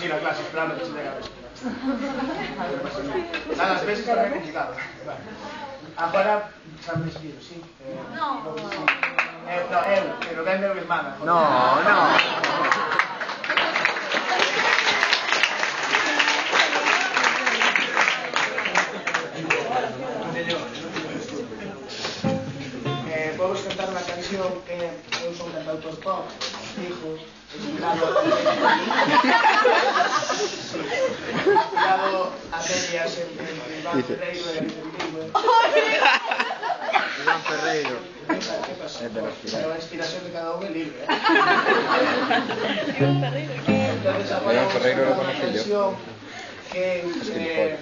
ir a clase esperando que se llegue a ver. Nada, as veces é complicado. Agora, xa me despiro, sí? No. No, pero ven meu irmán. No. Vamos cantar unha canción que eu son cantautor pop, dijo, inspirado a medias en Iván Ferreiro e Iván Ferreiro. Pero a inspiración de cada un é libre, Iván Ferreiro. Entonces agora Iván Ferreiro lo vamos a cantar unha conocí yo. canción que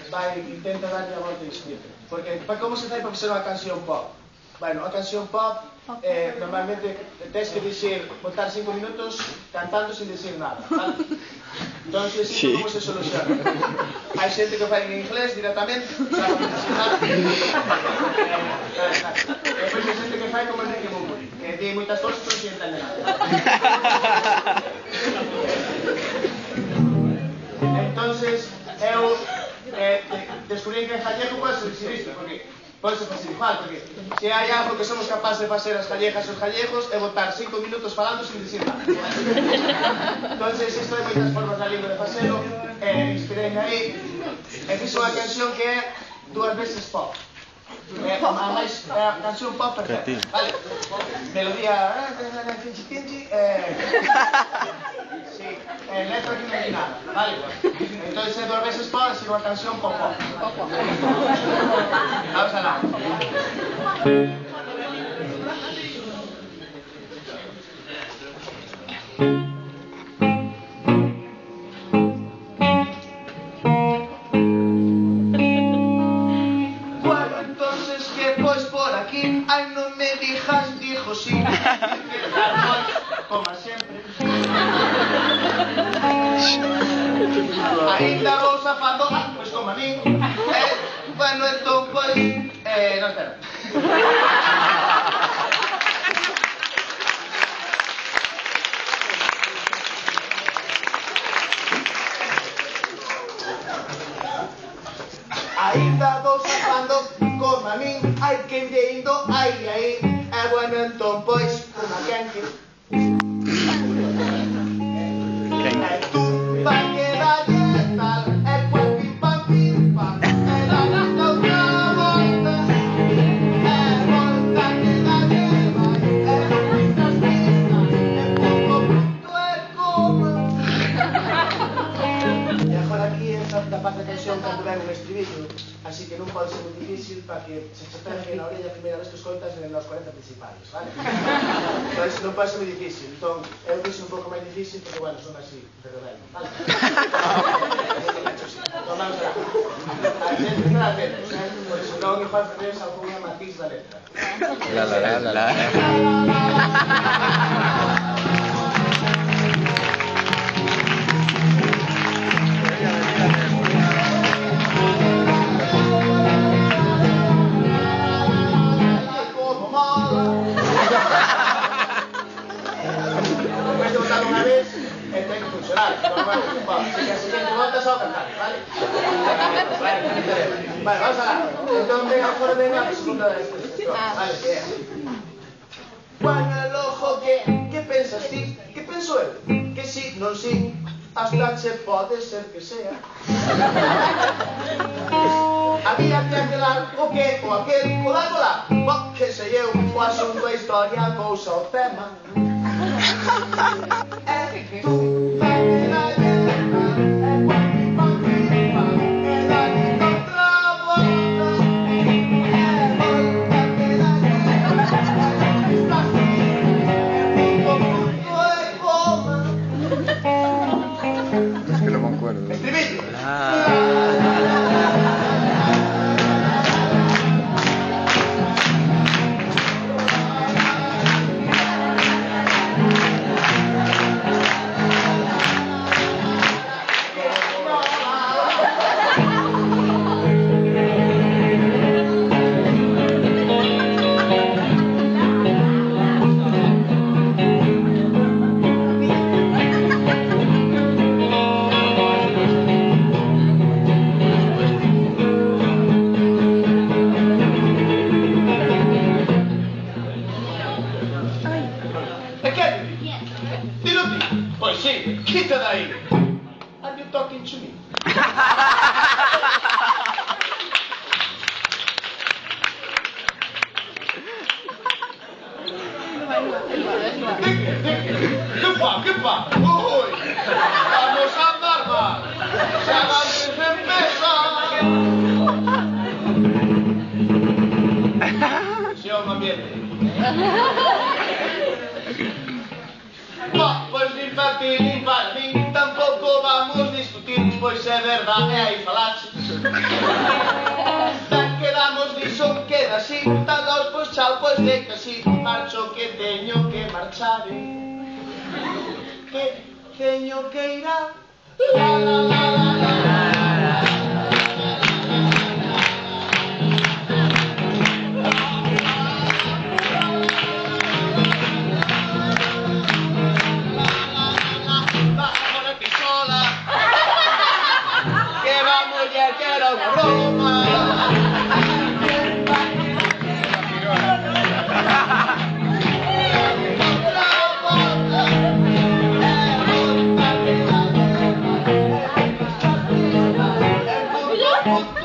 intenta darlle a volta e escribir. Porque, como se fai para ser unha canción pop? Bueno, a canción pop normalmente tens que dicir, botar 5 minutos cantando sin decir nada, ¿vale? Entonces, sí. Como se soluciona? Hai xente que fai en inglés directamente, sabe que decir nada. Depois hai xente que fai como Enrique Bumburi, que di moitas cosas pero non se entende nada. Entonces, eu descubrí que en gallego pode ser isto, porque pode ser igual, porque se hai algo que somos capaces de facer as gallegas e os gallegos é botar 5 minutos falando sin decir nada. Entonces, isto hai moitas formas da lingua de facelo, inspirei aí, e fiz unha canción que é 2 veces pop. Ademais, é a canción pop perfecta, vale? Melodía, pinchi, sí, letra que non hai nada, vale? Entonces, é 2 veces pop, así unha canción pop. Vamos a lá. Ay, no me digas, dijo sí. Como siempre. Ainda vou safando, pues como a mí. Bueno, entón, pues... no, espera. Ainda vou safando como a min, hai quen lle indo, aí, bueno, entón, pois, como a quente. Tú, pa que dalle tal, cual pim, pam, dale outra volta, volta que dalle vai, pistas, pouco punto, E agora aquí, esta parte da canción, cando ven un estribillo, así que non pode ser moi difícil para que se pegue na orella a primeira vez que escoitas nos 40 principales, vale? Entón, non pode ser moi difícil. Entón, eu dixo un pouco máis difícil porque, bueno, son así, de rebelde, vale? Entón, vamos a ver. A xente que la letra, porque senón igual fredes algunha matiz da letra. La. Después de votar unha vez, ten que funcionar. Así que a siguiente volta só cantar, vale? Vale, vamos a lá. Entón, agora ven a segunda vez. Vale, que é. Bueno, el ojo, que pensas ti? Que penso eu? Que si, non si, hasta che pode ser que sea. Había que aclarar o que, o aquel, o da cola. Bo, que sei eu, o asunto, a historia, a cousa, o tema. Es que no me acuerdo. Estribillo. talking to me? ¿Qué pa? ¡Uy! ¡Vamos a andar mal! ¡Se avances en mesa! Presión ambiente. Pois nin para ti, nin para min, tampouco vamos discutir, pois é verdade, e aí falache. Tan quedamos niso, queda así, tan los, pois chao, pois de que así, marcho que teño que marchar, que teño que ir a... La la la la la. Que era una broma. El mundo